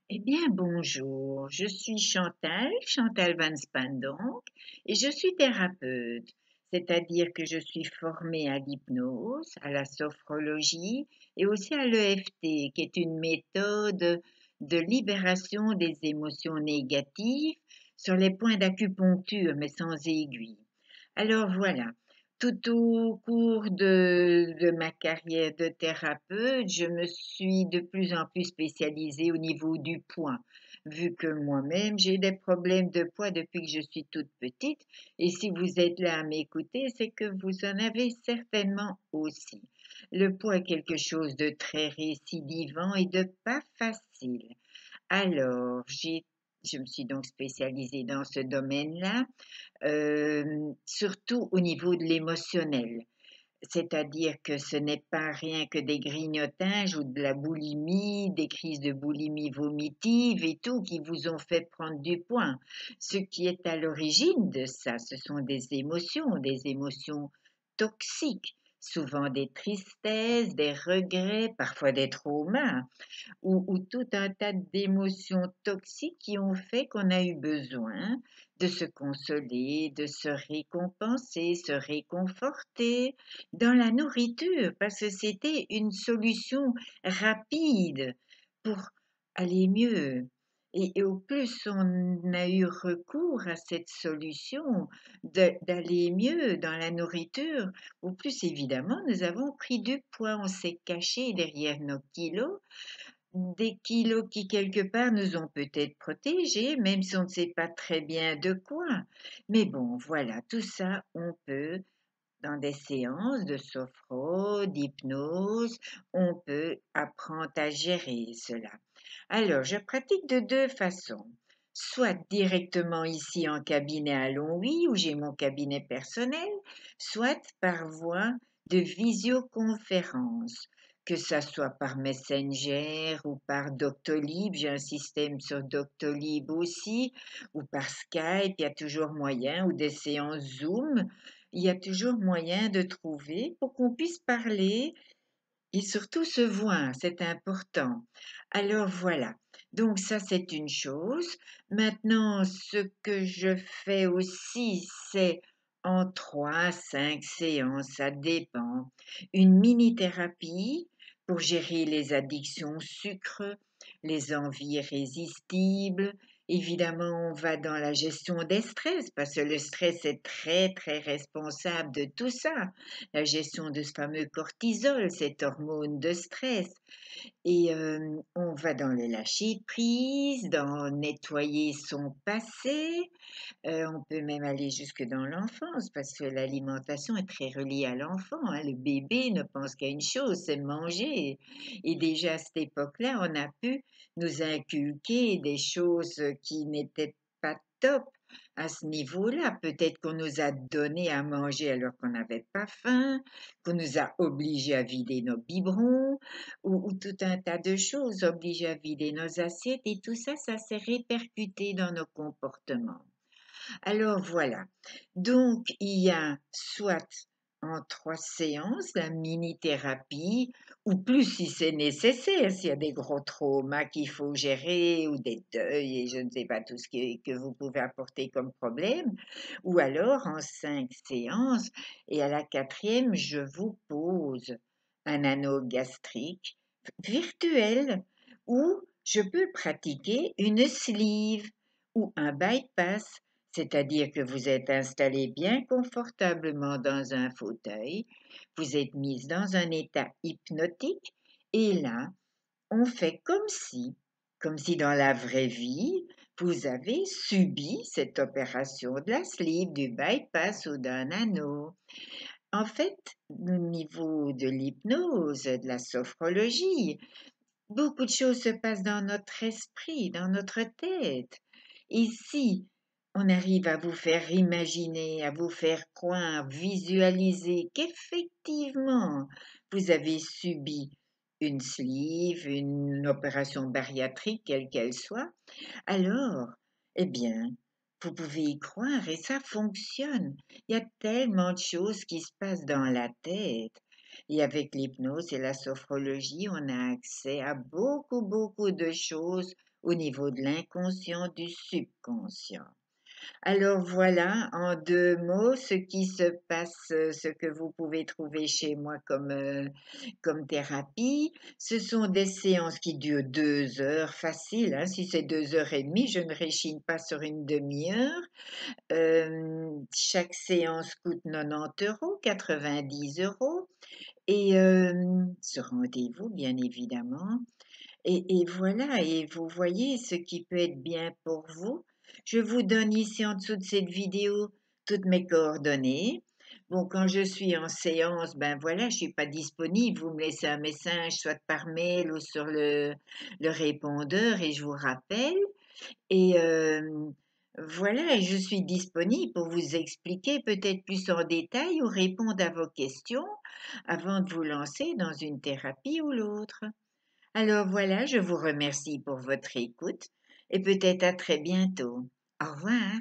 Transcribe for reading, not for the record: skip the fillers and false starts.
Eh bien, bonjour, je suis Chantal Van Span donc, et je suis thérapeute, c'est-à-dire que je suis formée à l'hypnose, à la sophrologie et aussi à l'EFT, qui est une méthode de libération des émotions négatives sur les points d'acupuncture, mais sans aiguille. Alors voilà, tout au cours de ma carrière de thérapeute, je me suis de plus en plus spécialisée au niveau du poids, vu que moi-même j'ai des problèmes de poids depuis que je suis toute petite. Et si vous êtes là à m'écouter, c'est que vous en avez certainement aussi. Le poids est quelque chose de très récidivant et de pas facile. Alors, je me suis donc spécialisée dans ce domaine-là, surtout au niveau de l'émotionnel. C'est-à-dire que ce n'est pas rien que des grignotages ou de la boulimie, des crises de boulimie vomitive et tout qui vous ont fait prendre du poids. Ce qui est à l'origine de ça, ce sont des émotions toxiques, souvent des tristesses, des regrets, parfois des traumas ou tout un tas d'émotions toxiques qui ont fait qu'on a eu besoin de se consoler, de se récompenser, se réconforter dans la nourriture, parce que c'était une solution rapide pour aller mieux. Et au plus on a eu recours à cette solution d'aller mieux dans la nourriture, au plus évidemment nous avons pris du poids, on s'est caché derrière nos kilos, des kilos qui quelque part nous ont peut-être protégés, même si on ne sait pas très bien de quoi. Mais bon, voilà, tout ça, on peut, dans des séances de sophro, d'hypnose, on peut apprendre à gérer cela. Alors, je pratique de deux façons. Soit directement ici en cabinet à Longwy, où j'ai mon cabinet personnel, soit par voie de visioconférence, que ça soit par Messenger ou par Doctolib, j'ai un système sur Doctolib aussi, ou par Skype, il y a toujours moyen, ou des séances Zoom, il y a toujours moyen de trouver pour qu'on puisse parler et surtout se voir, c'est important. Alors voilà, donc ça c'est une chose. Maintenant, ce que je fais aussi, c'est en 3 à 5 séances, ça dépend. Une mini-thérapie pour gérer les addictions au sucre, les envies irrésistibles. Évidemment, on va dans la gestion des stress, parce que le stress est très, très responsable de tout ça. La gestion de ce fameux cortisol, cette hormone de stress. Et on va dans le lâcher prise, dans nettoyer son passé. On peut même aller jusque dans l'enfance parce que l'alimentation est très reliée à l'enfant, hein. Le bébé ne pense qu'à une chose, c'est manger. Et déjà à cette époque-là, on a pu nous inculquer des choses qui n'étaient pas top à ce niveau-là. Peut-être qu'on nous a donné à manger alors qu'on n'avait pas faim, qu'on nous a obligés à vider nos biberons ou tout un tas de choses, obligés à vider nos assiettes et tout ça, ça s'est répercuté dans nos comportements. Alors voilà. Donc, il y a soit en 3 séances, la mini-thérapie, ou plus si c'est nécessaire, s'il y a des gros traumas qu'il faut gérer, ou des deuils, et je ne sais pas tout ce que vous pouvez apporter comme problème, ou alors en 5 séances, et à la quatrième, je vous pose un anneau gastrique virtuel, où je peux pratiquer une sleeve ou un bypass, c'est-à-dire que vous êtes installé bien confortablement dans un fauteuil, vous êtes mise dans un état hypnotique et là, on fait comme si dans la vraie vie, vous avez subi cette opération de la sleeve, du bypass ou d'un anneau. En fait, au niveau de l'hypnose, de la sophrologie, beaucoup de choses se passent dans notre esprit, dans notre tête. Et si on arrive à vous faire imaginer, à vous faire croire, visualiser qu'effectivement vous avez subi une sleeve, une opération bariatrique, quelle qu'elle soit, alors, eh bien, vous pouvez y croire et ça fonctionne. Il y a tellement de choses qui se passent dans la tête. Et avec l'hypnose et la sophrologie, on a accès à beaucoup, beaucoup de choses au niveau de l'inconscient, du subconscient. Alors voilà, en 2 mots, ce qui se passe, ce que vous pouvez trouver chez moi comme thérapie. Ce sont des séances qui durent 2 heures facile, hein, si c'est 2 heures et demie, je ne réchigne pas sur une demi-heure. Chaque séance coûte 90 €, 90 € et ce rendez-vous bien évidemment. Et voilà, et vous voyez ce qui peut être bien pour vous. Je vous donne ici en dessous de cette vidéo toutes mes coordonnées. Bon, quand je suis en séance, ben voilà, je suis pas disponible. Vous me laissez un message, soit par mail ou sur le répondeur, et je vous rappelle. Et voilà, et je suis disponible pour vous expliquer peut-être plus en détail ou répondre à vos questions avant de vous lancer dans une thérapie ou l'autre. Alors voilà, je vous remercie pour votre écoute et peut-être à très bientôt. Au revoir.